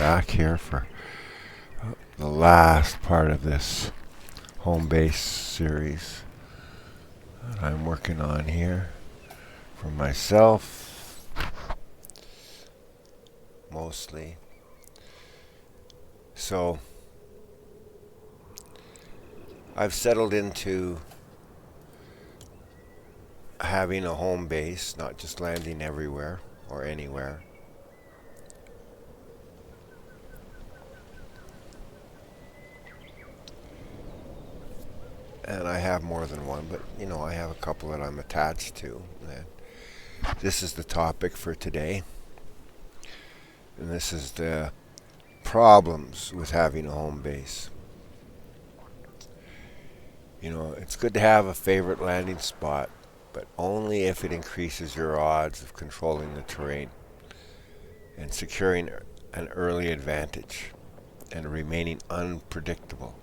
back here for the last part of this Homebase series that I'm working on here for myself, mostly. So I've settled into having a home base, not just landing everywhere or anywhere. And I have more than one, but I have a couple that I'm attached to. And this is the topic for today. And this is the problems with having a home base. It's good to have a favorite landing spot, but only if it increases your odds of controlling the terrain and securing an early advantage and remaining unpredictable.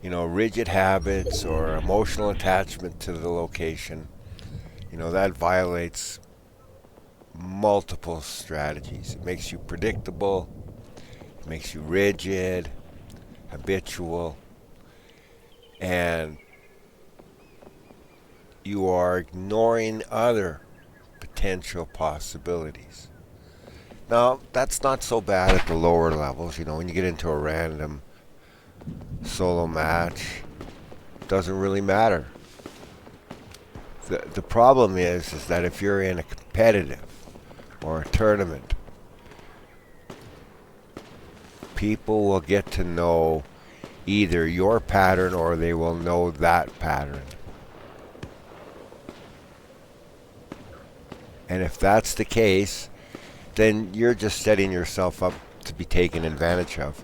Rigid habits or emotional attachment to the location, that violates multiple strategies. It makes you predictable, it makes you rigid, habitual, and you are ignoring other potential possibilities. Now, that's not so bad at the lower levels. When you get into a random solo match, doesn't really matter. The problem is that if you're in a competitive or a tournament, people will get to know either your pattern or they will know that pattern. And if that's the case, then you're just setting yourself up to be taken advantage of.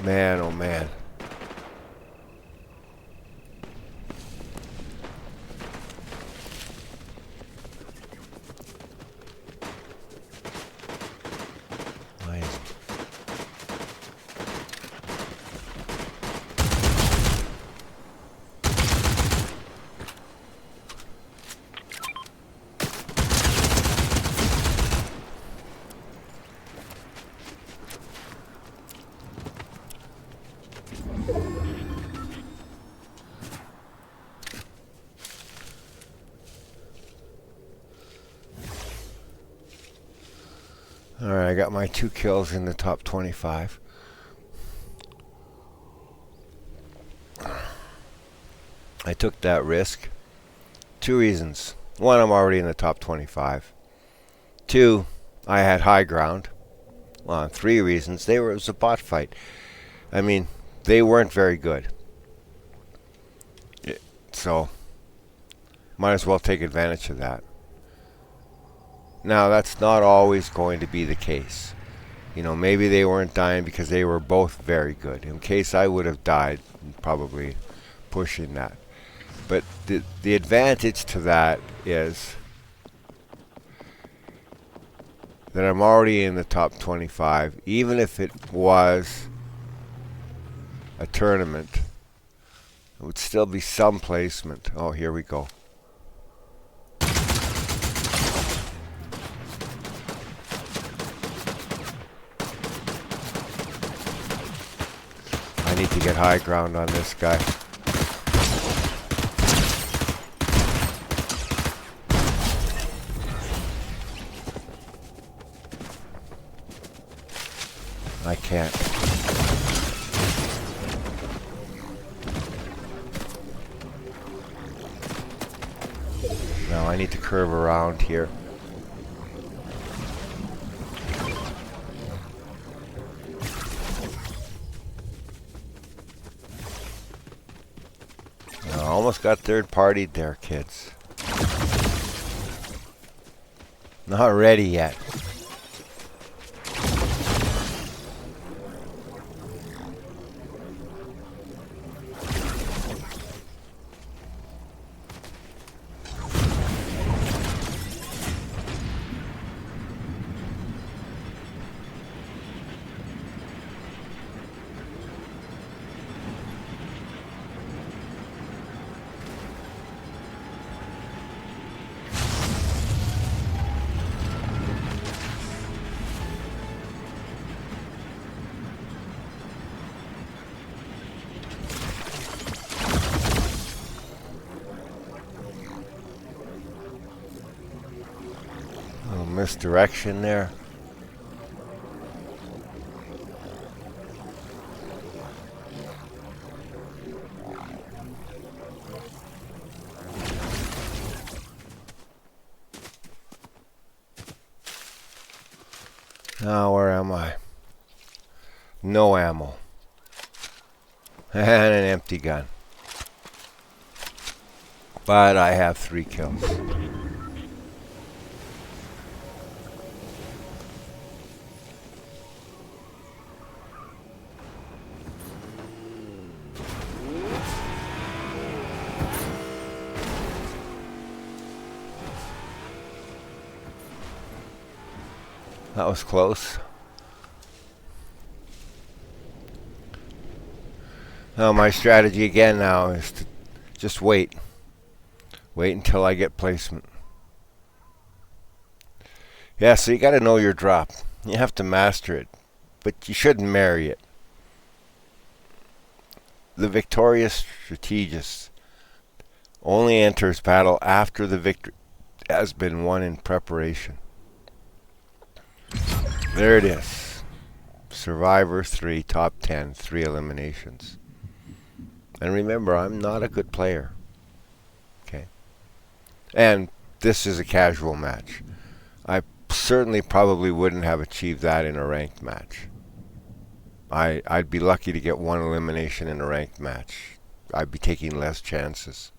Man, oh man. Nice. Alright, I got my 2 kills in the top 25. I took that risk. 2 reasons. 1, I'm already in the top 25. 2, I had high ground. Well, 3 reasons. It was a bot fight. I mean, they weren't very good. So, might as well take advantage of that. Now, that's not always going to be the case. Maybe they weren't dying because they were both very good. In case I would have died, probably pushing that. But the advantage to that is that I'm already in the top 25. Even if it was a tournament, it would still be some placement. Oh, here we go. I need to get high ground on this guy. I can't. No, I need to curve around here. Almost got third-partied there, kids. Not ready yet. misdirection there. Now, where am I? No ammo. And an empty gun. But I have 3 kills. That was close. Now my strategy again now is to just wait. Wait until I get placement. Yeah, so you got to know your drop. You have to master it, but you shouldn't marry it. The victorious strategist only enters battle after the victory has been won in preparation. There it is. Survivor 3, top 10, 3 eliminations. And remember, I'm not a good player. Okay? And this is a casual match. I certainly probably wouldn't have achieved that in a ranked match. I'd be lucky to get 1 elimination in a ranked match. I'd be taking less chances.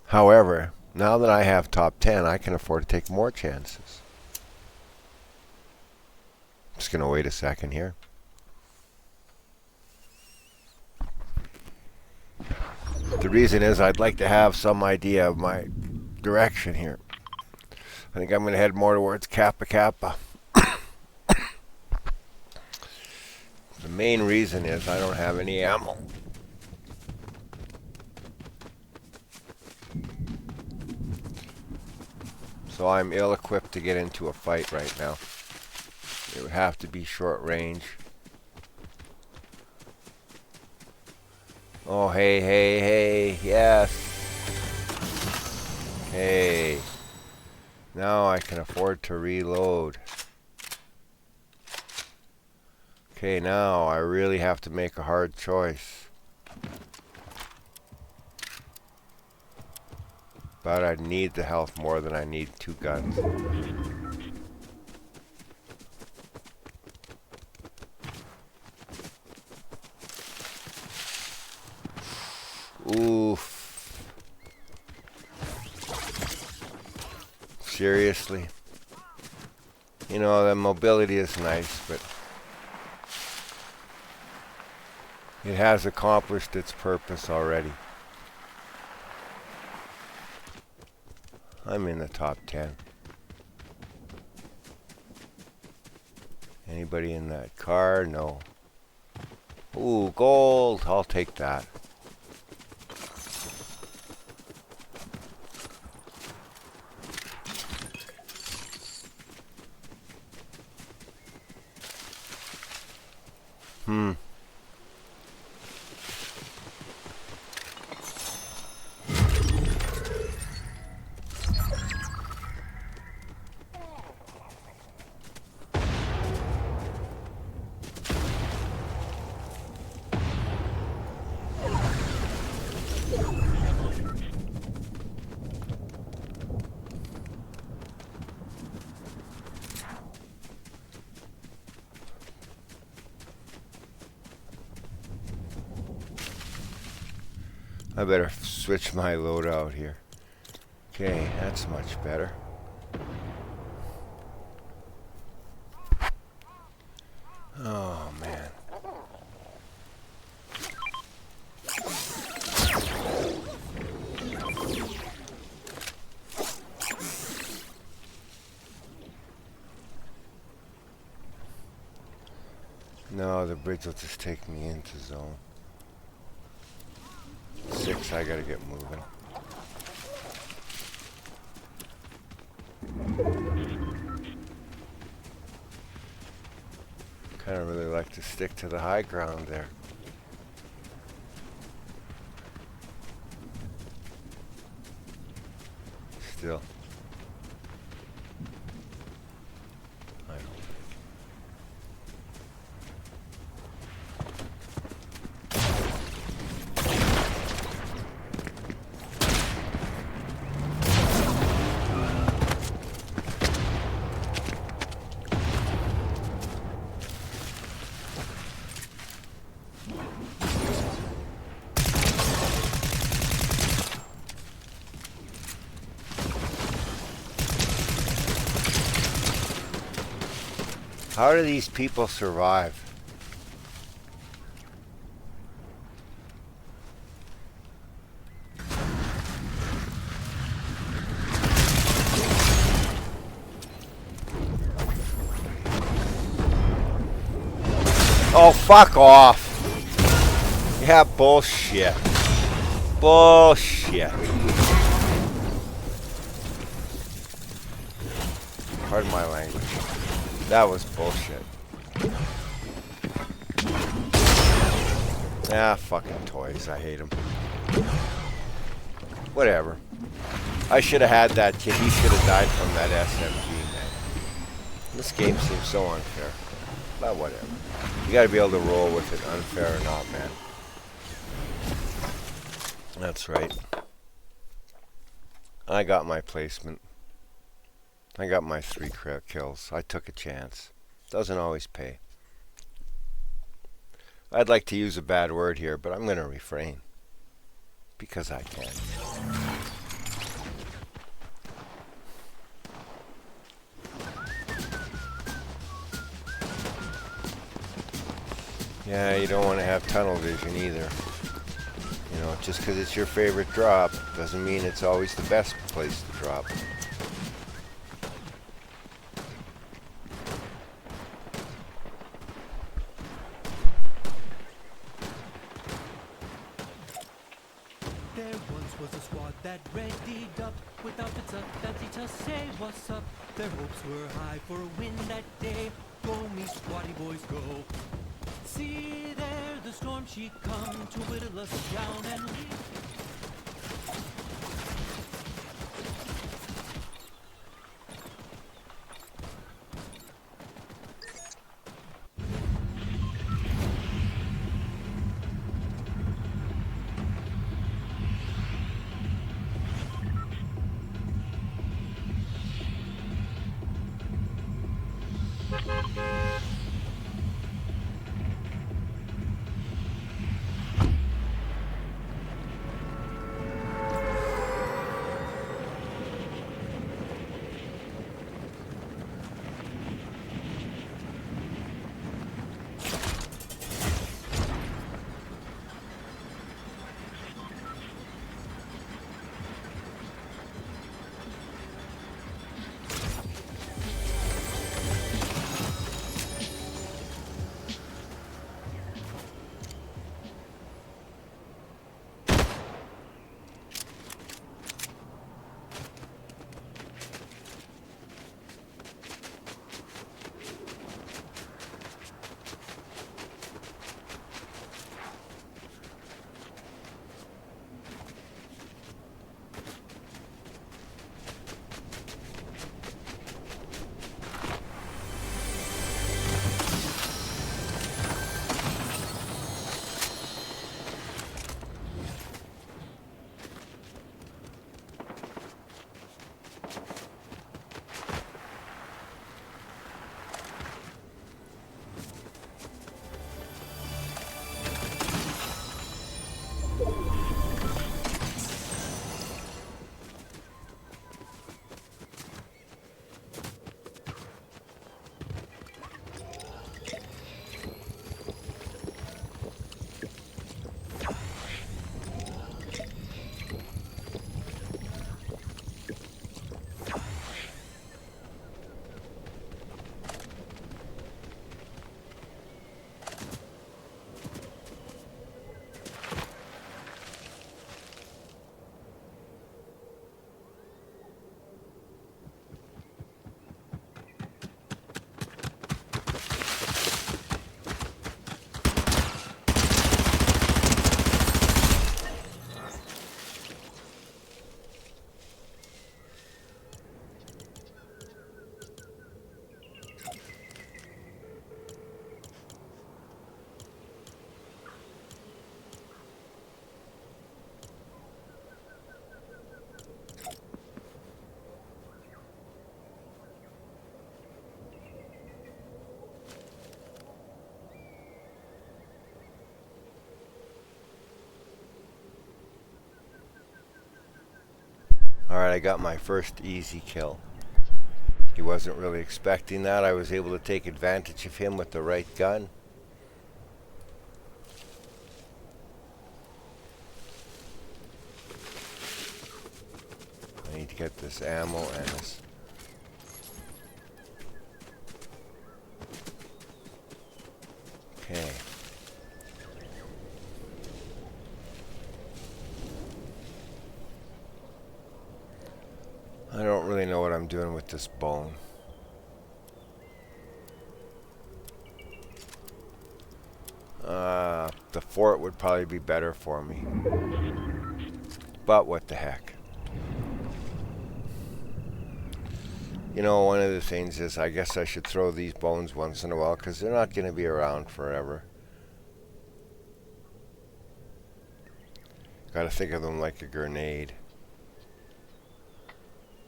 However, now that I have top 10, I can afford to take more chances. Just going to wait a second here. The reason is I'd like to have some idea of my direction here. I think I'm going to head more towards Kappa Kappa. The main reason is I don't have any ammo. So I'm ill-equipped to get into a fight right now. It would have to be short range. Oh, hey, hey, hey, yes. Okay. Now I can afford to reload. Okay, now I really have to make a hard choice. But I need the health more than I need 2 guns. Oof. Seriously? You know, the mobility is nice, but it has accomplished its purpose already. I'm in the top 10. Anybody in that car? No. Ooh, gold. I'll take that. I better switch my loadout here. Okay, that's much better. Oh, man. No, the bridge will just take me into zone. 6, I gotta get moving. Kinda really like to stick to the high ground there. still. I know. How do these people survive? Oh, fuck off. Yeah, bullshit. Bullshit. Pardon my language. That was bullshit. Ah, fucking toys. I hate them. Whatever. I should have had that kid. He should have died from that SMG, man. This game seems so unfair. But whatever. You gotta be able to roll with it, unfair or not, man. That's right. I got my placement. I got my 3 kills. I took a chance. Doesn't always pay. I'd like to use a bad word here, but I'm going to refrain. Because I can. Yeah, you don't want to have tunnel vision either. You know, just because it's your favorite drop doesn't mean it's always the best place to drop. There once was a squad that readied up with outfits up fancy to say what's up. Their hopes were high for a win that day. Go me squatty boys go. See there the storm she come to whittle us down and leave. Alright, I got my first easy kill. He wasn't really expecting that. I was able to take advantage of him with the right gun. I need to get this ammo and this. Okay. I don't really know what I'm doing with this bone. The fort would probably be better for me. But what the heck. You know, one of the things is I guess I should throw these bones once in a while because they're not going to be around forever. Gotta think of them like a grenade.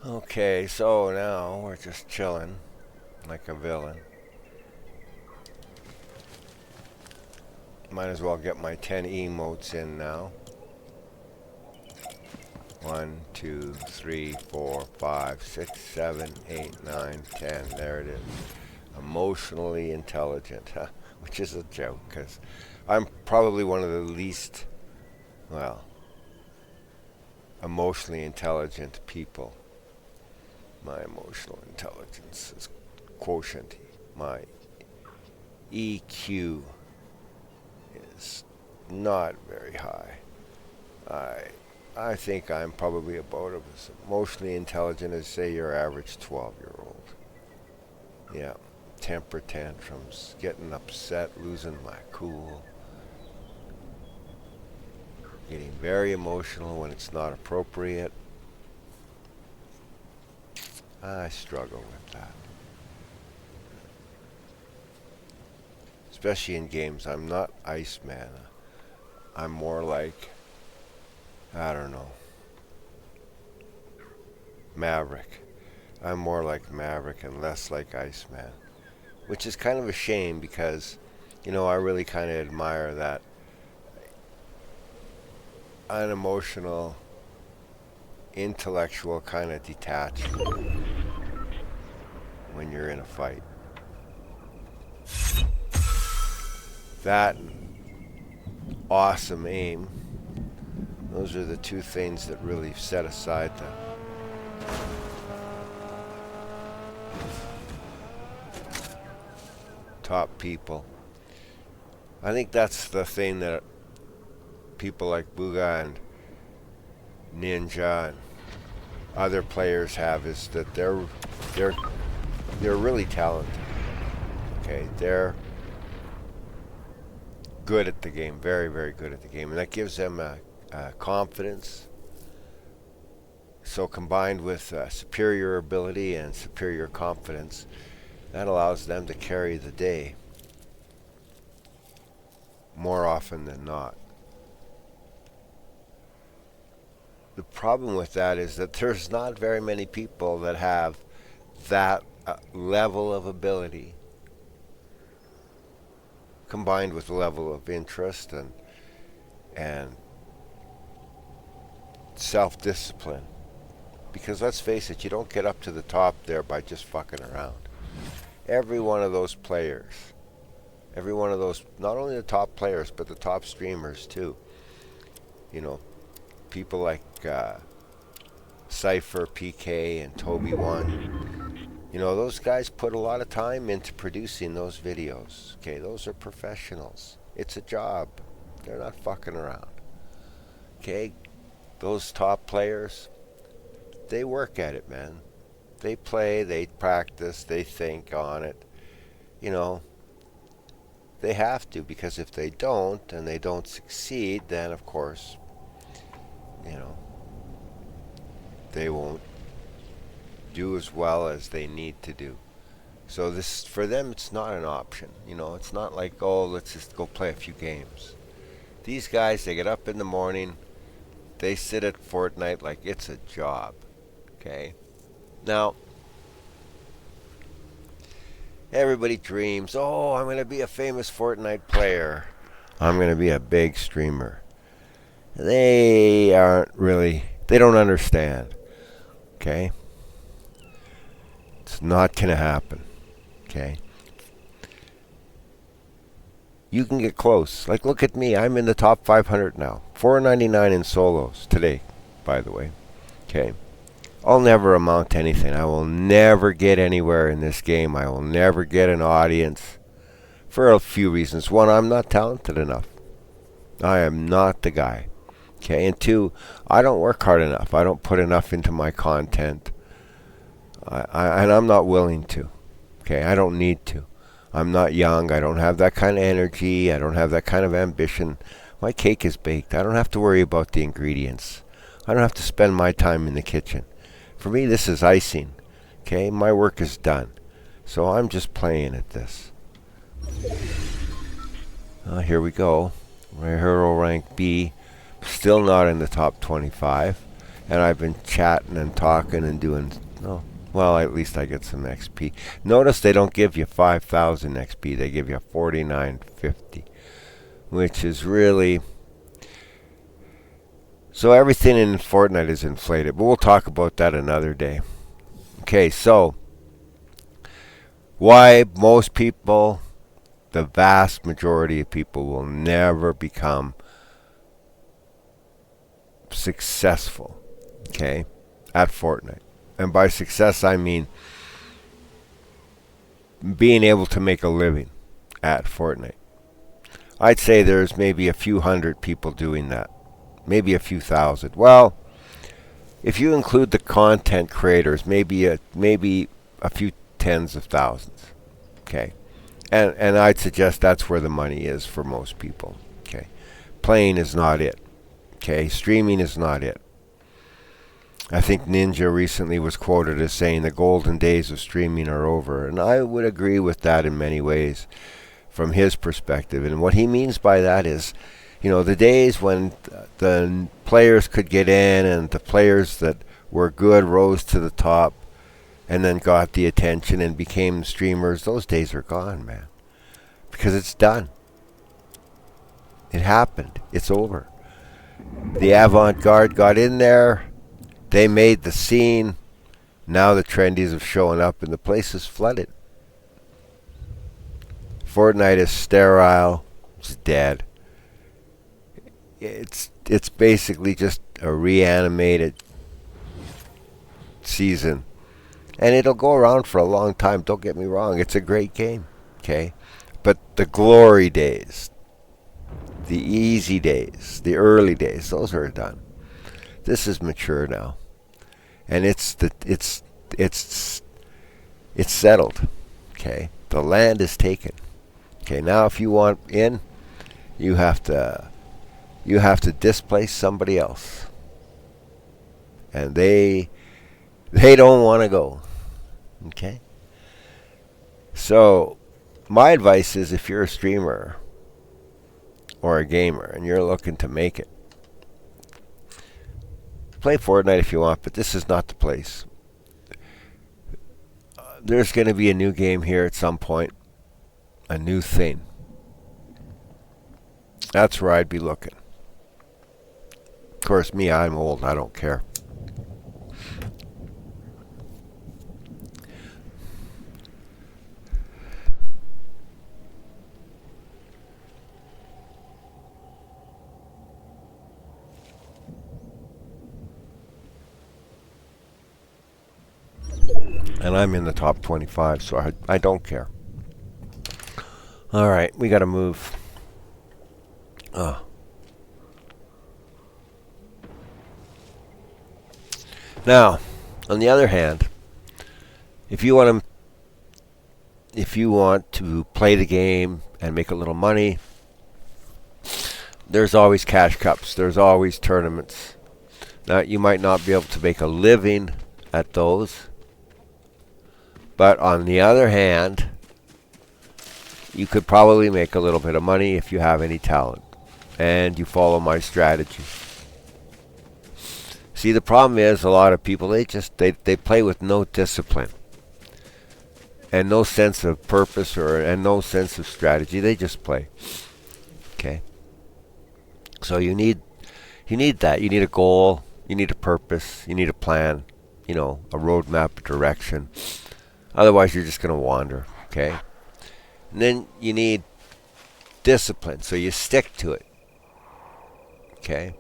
Okay, so now we're just chilling like a villain. Might as well get my 10 emotes in now. 1, 2, 3, 4, 5, 6, 7, 8, 9, 10. There it is. Emotionally intelligent, huh? Which is a joke, because I'm probably one of the least, well, emotionally intelligent people. My emotional intelligence is quotient. My EQ is not very high. I think I'm probably about as emotionally intelligent as, say, your average 12-year-old. Yeah, temper tantrums, getting upset, losing my cool, getting very emotional when it's not appropriate. I struggle with that. Especially in games. I'm not Iceman. I'm more like, I don't know, Maverick. I'm more like Maverick and less like Iceman. Which is kind of a shame because, you know, I really kind of admire that unemotional, intellectual kind of detachment when you're in a fight. That awesome aim, those are the two things that really set aside the top people. I think that's the thing that people like Booga and Ninja and other players have, is that they're really talented. Okay, they're good at the game, very, very good at the game, and that gives them a confidence. So combined with superior ability and superior confidence, that allows them to carry the day more often than not. The problem with that is that there's not very many people that have that level of ability combined with the level of interest and self-discipline. Because let's face it, you don't get up to the top there by just fucking around. Every one of those players, every one of those, not only the top players, but the top streamers too. You know, people like Cypher, PK, and Toby1. You know, those guys put a lot of time into producing those videos. Okay, those are professionals. It's a job. They're not fucking around. Okay, those top players, they work at it, man. They play, they practice, they think on it. You know, they have to, because if they don't and they don't succeed, then of course, you know, they won't do as well as they need to do. So this, for them, it's not an option. You know, it's not like, oh, let's just go play a few games. These guys, they get up in the morning, they sit at Fortnite like it's a job. Okay? Now, everybody dreams, oh, I'm going to be a famous Fortnite player. I'm going to be a big streamer. They aren't really, they don't understand. Okay? It's not going to happen. Okay? You can get close. Like, look at me. I'm in the top 500 now. 499 in solos today, by the way. Okay? I'll never amount to anything. I will never get anywhere in this game. I will never get an audience for a few reasons. One, I'm not talented enough. I am not the guy. Okay, and two, I don't work hard enough. I don't put enough into my content. And I'm not willing to. Okay, I don't need to. I'm not young. I don't have that kind of energy. I don't have that kind of ambition. My cake is baked. I don't have to worry about the ingredients. I don't have to spend my time in the kitchen. For me, this is icing. Okay, my work is done. So I'm just playing at this. Here we go. My hero rank B. Still not in the top 25. And I've been chatting and talking and doing... Oh, well, at least I get some XP. Notice they don't give you 5,000 XP. They give you 4950. Which is really... So everything in Fortnite is inflated. But we'll talk about that another day. Okay, so... Why most people... The vast majority of people will never become successful, okay, at Fortnite. And by success, I mean being able to make a living at Fortnite. I'd say there's maybe a few hundred people doing that. Maybe a few thousand. Well, if you include the content creators, maybe a few tens of thousands, okay. And I'd suggest that's where the money is for most people. Okay, playing is not it. Okay, streaming is not it. I think Ninja recently was quoted as saying the golden days of streaming are over, and I would agree with that in many ways from his perspective. And what he means by that is, you know, the days when the players could get in and the players that were good rose to the top and then got the attention and became streamers, those days are gone, man. Because it's done. It happened. It's over. The avant-garde got in there. They made the scene. Now the trendies have shown up and the place is flooded. Fortnite is sterile. It's dead. It's basically just a reanimated season. And it'll go around for a long time. Don't get me wrong. It's a great game. Okay? But the glory days, the easy days, the early days, those are done. This is mature now. And it's settled. Okay? The land is taken. Okay, now if you want in, you have to displace somebody else. And they don't want to go. Okay? So, my advice is if you're a streamer or a gamer and you're looking to make it, play Fortnite if you want, but this is not the place. There's going to be a new game here at some point. A new thing. That's where I'd be looking. Of course, me, I'm old. I don't care. And I'm in the top 25, so I don't care. All right, we got to move. Now, on the other hand, if you want to play the game and make a little money, there's always cash cups. There's always tournaments. Now, you might not be able to make a living at those. But on the other hand, you could probably make a little bit of money if you have any talent and you follow my strategy. See, the problem is a lot of people, they play with no discipline and no sense of purpose and no sense of strategy. They just play. Okay? So you need that. You need a goal. You need a purpose. You need a plan. a roadmap direction. Otherwise, you're just going to wander, okay? And then you need discipline, so you stick to it, okay?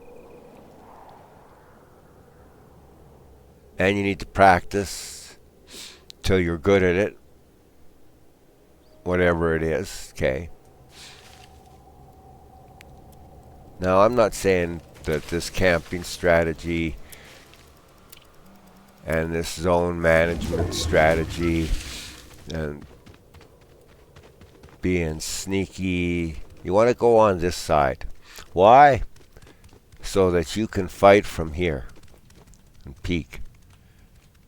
And you need to practice till you're good at it, whatever it is, okay? Now, I'm not saying that this camping strategy and this zone management strategy and being sneaky, you want to go on this side. Why? So that you can fight from here and peek.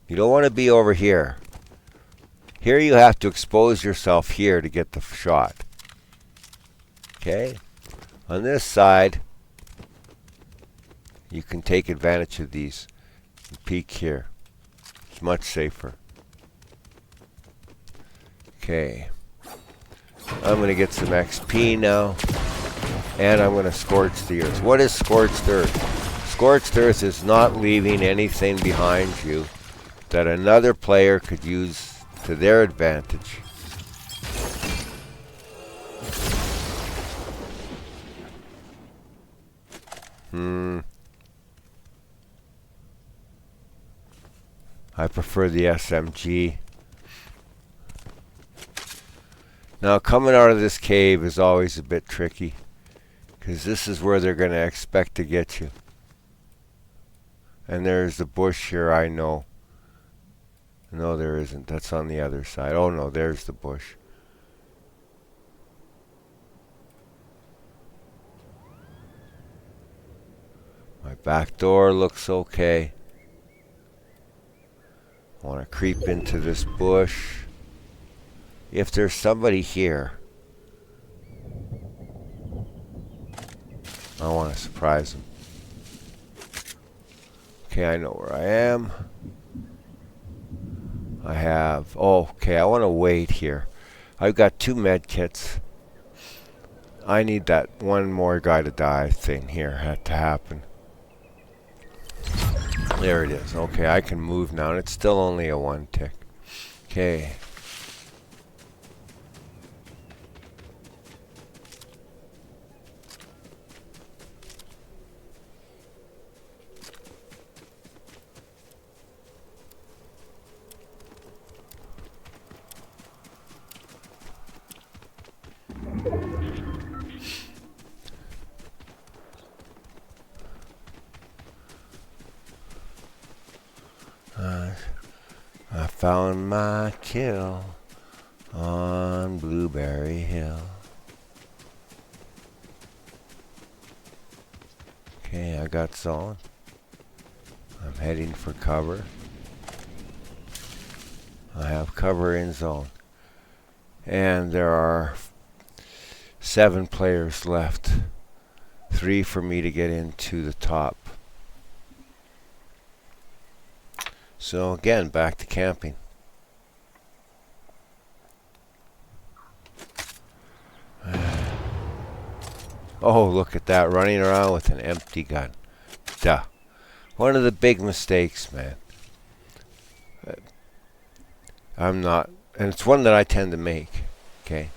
You don't want to be over here. Here you have to expose yourself here to get the shot. Okay? On this side, you can take advantage of these and peek here. It's much safer. Okay. I'm going to get some XP now. And I'm going to scorch the earth. What is scorched earth? Scorched earth is not leaving anything behind you that another player could use to their advantage. I prefer the SMG. Now, coming out of this cave is always a bit tricky, because this is where they're going to expect to get you. And there's the bush here, I know. No, there isn't. That's on the other side. Oh, no, there's the bush. My back door looks okay. I want to creep into this bush. If there's somebody here, I want to surprise them. Okay, I know where I am. I have... Oh, okay, I want to wait here. I've got 2 med kits. I need that one more guy to die thing here. Had to happen. There it is. Okay, I can move now, and it's still only a 1 tick. Okay. I found my kill on Blueberry Hill. Okay, I got zone. I'm heading for cover. I have cover in zone. And there are 7 players left. 3 for me to get into the top. So again, back to camping. Oh, look at that, running around with an empty gun. Duh. One of the big mistakes, man. I'm not, and it's one that I tend to make, okay?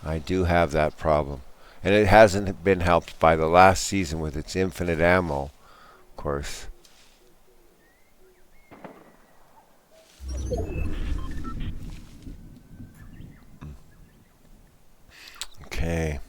I do have that problem. And it hasn't been helped by the last season with its infinite ammo, of course. Okay.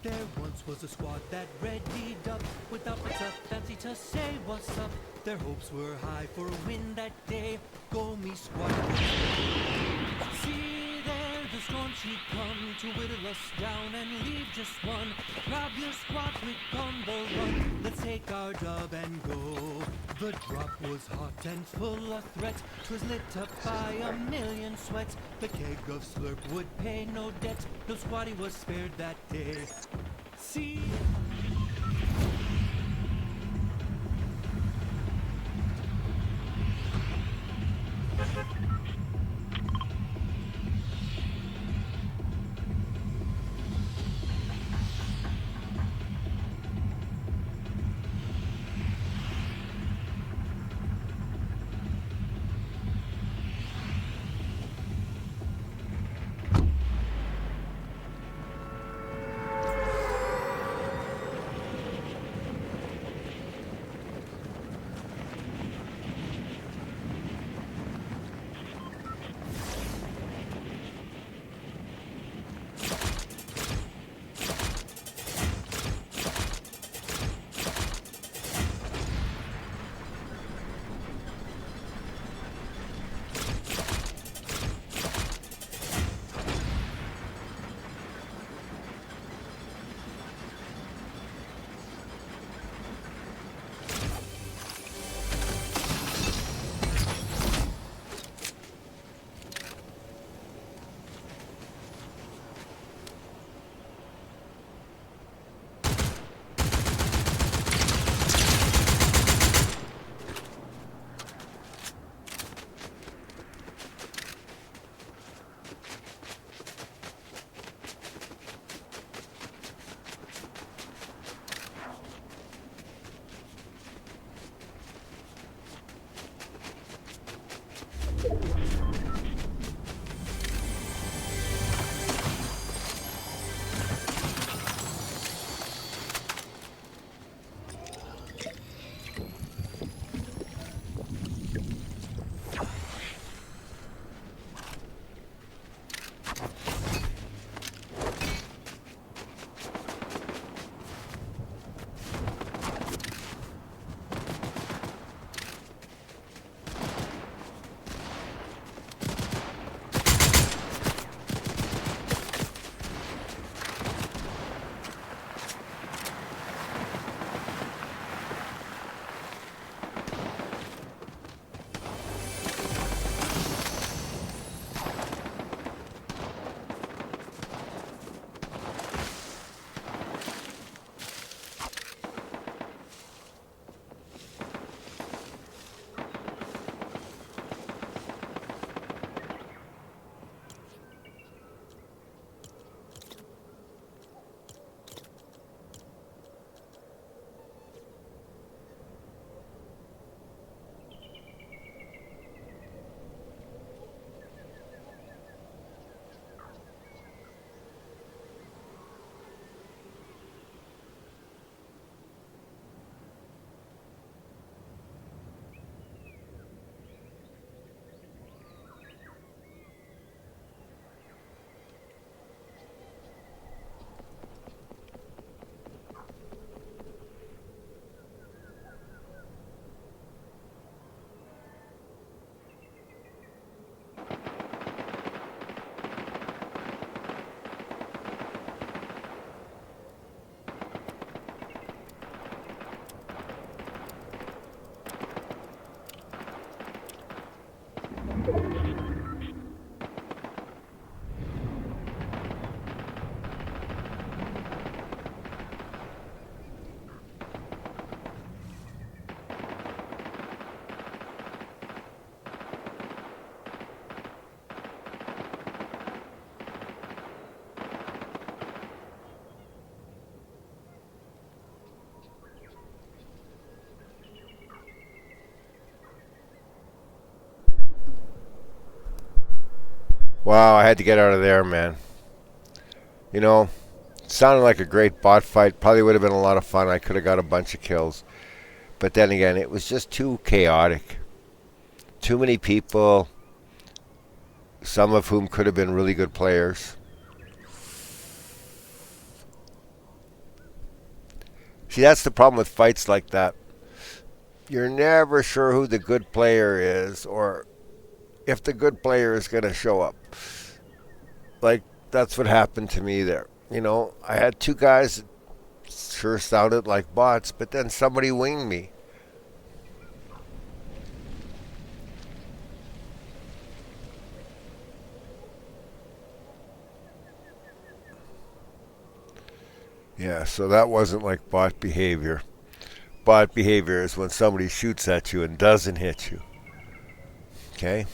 There once was a squad that readied up with outfits up fancy to say what's up. Their hopes were high for a win that day. Go me squad. See there, the storm she'd come to whittle us down and leave just one. Grab your squad quick on the run. Let's take our dub and go. The drop was hot and full of threat. 'Twas lit up by a million sweats. The keg of slurp would pay no debt. No squatty was spared that day. See. Wow, I had to get out of there, man. You know, sounded like a great bot fight. Probably would have been a lot of fun. I could have got a bunch of kills. But then again, it was just too chaotic. Too many people, some of whom could have been really good players. See, that's the problem with fights like that. You're never sure who the good player is or if the good player is going to show up. Like, that's what happened to me there. You know, I had two guys that sure sounded like bots, but then somebody winged me. Yeah, so that wasn't like bot behavior. Bot behavior is when somebody shoots at you and doesn't hit you. Okay?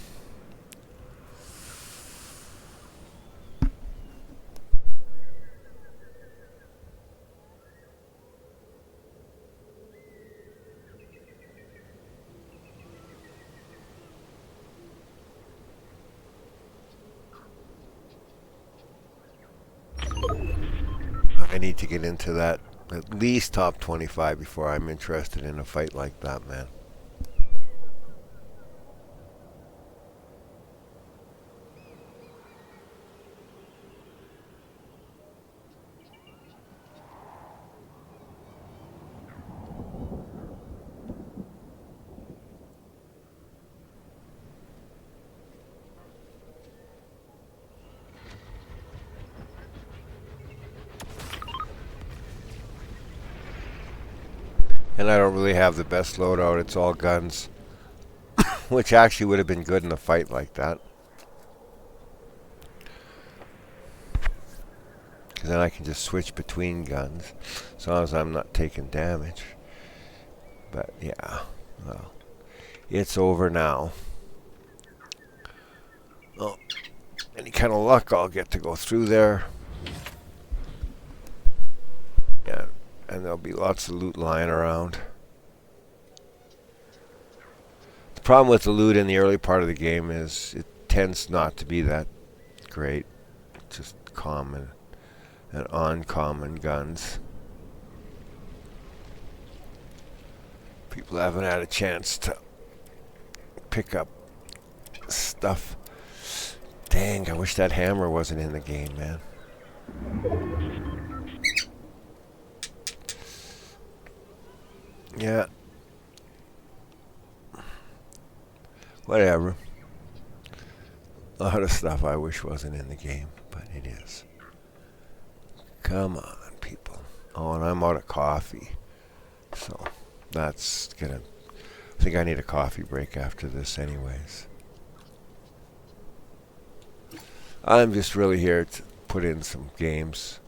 I need to get into that at least top 25 before I'm interested in a fight like that, man. And I don't really have the best loadout. It's all guns, which actually would have been good in a fight like that. Because then I can just switch between guns as long as I'm not taking damage. But yeah, well, it's over now. Oh, any kind of luck, I'll get to go through there. Yeah, and there'll be lots of loot lying around. The problem with the loot in the early part of the game is it tends not to be that great. Just common and uncommon guns. People haven't had a chance to pick up stuff. Dang, I wish that hammer wasn't in the game, man. Yeah. Whatever. A lot of stuff I wish wasn't in the game, but it is. Come on, people. Oh, and I'm out of coffee. So that's gonna... I think I need a coffee break after this anyways. I'm just really here to put in some games.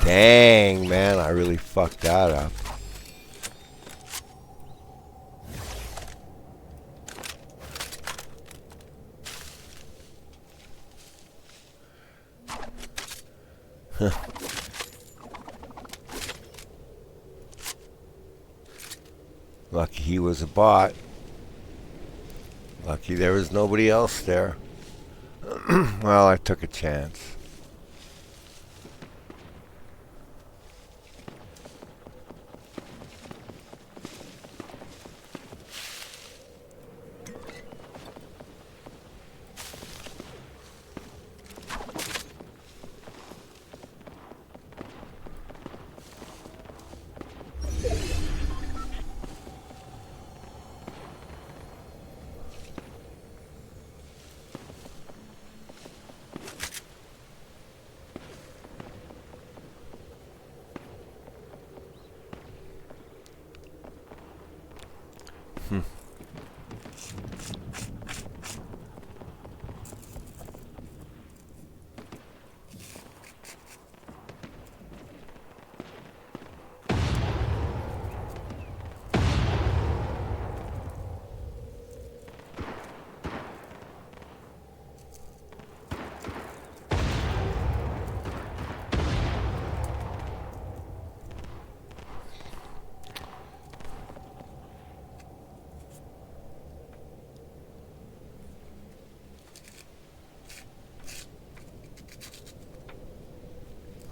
Dang, man, I really fucked that up. Lucky he was a bot. Lucky there was nobody else there. Well, I took a chance.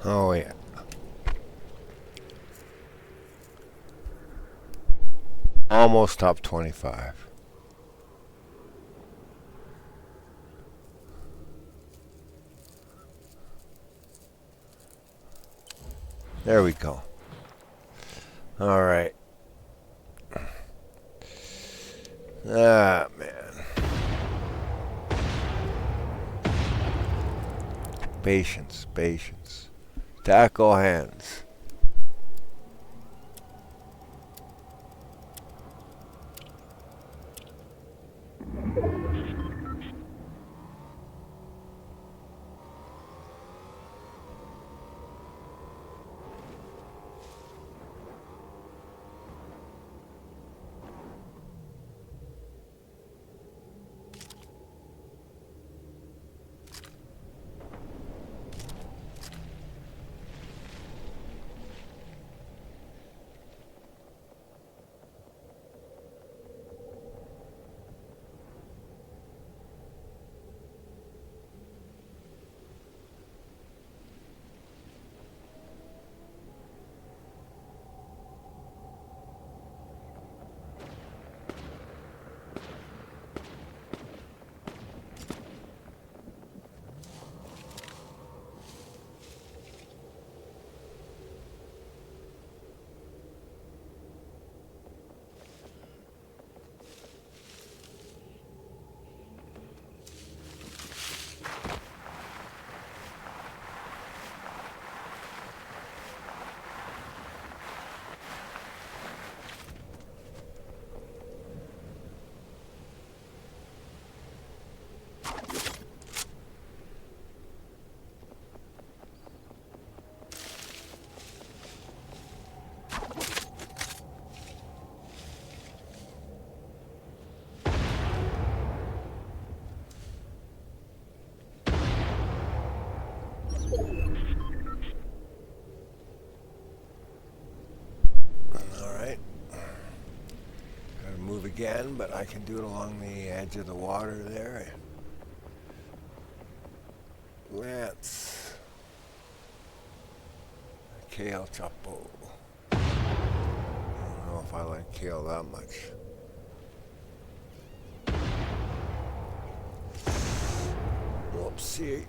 Oh, yeah. Almost top 25. There we go. All right. Ah, man. Patience, patience. Tackle hands. All right. Gotta move again, but I can do it along the edge of the water there. Lance. Kale Chapo. I don't know if I like kale that much. Whoopsie.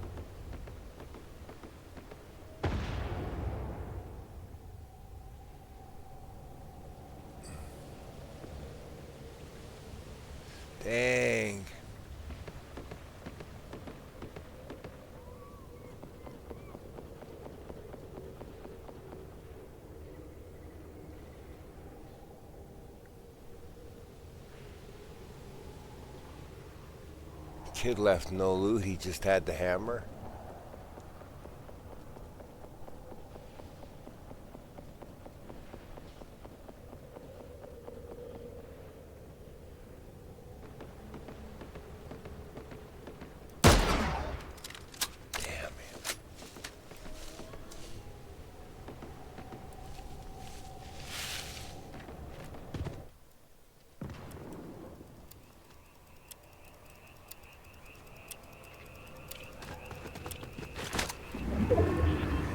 Dang. The kid left no loot, he just had the hammer. Damn it.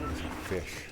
There's a fish.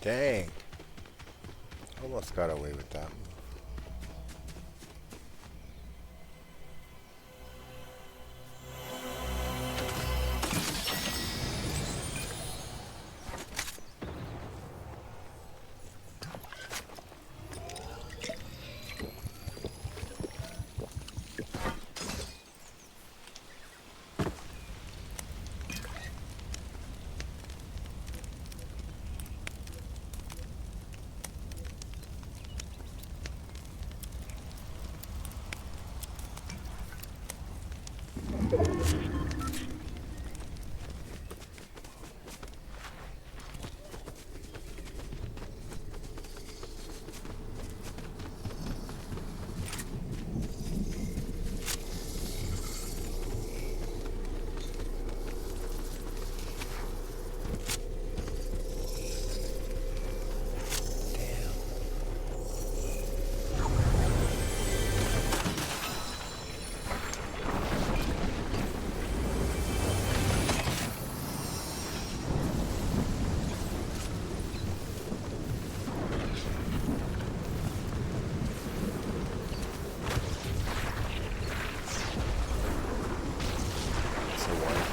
Dang. Almost got away with that. It's a one.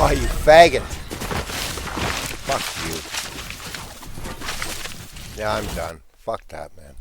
Oh, you faggot. Fuck you. Yeah, I'm done. Fuck that, man.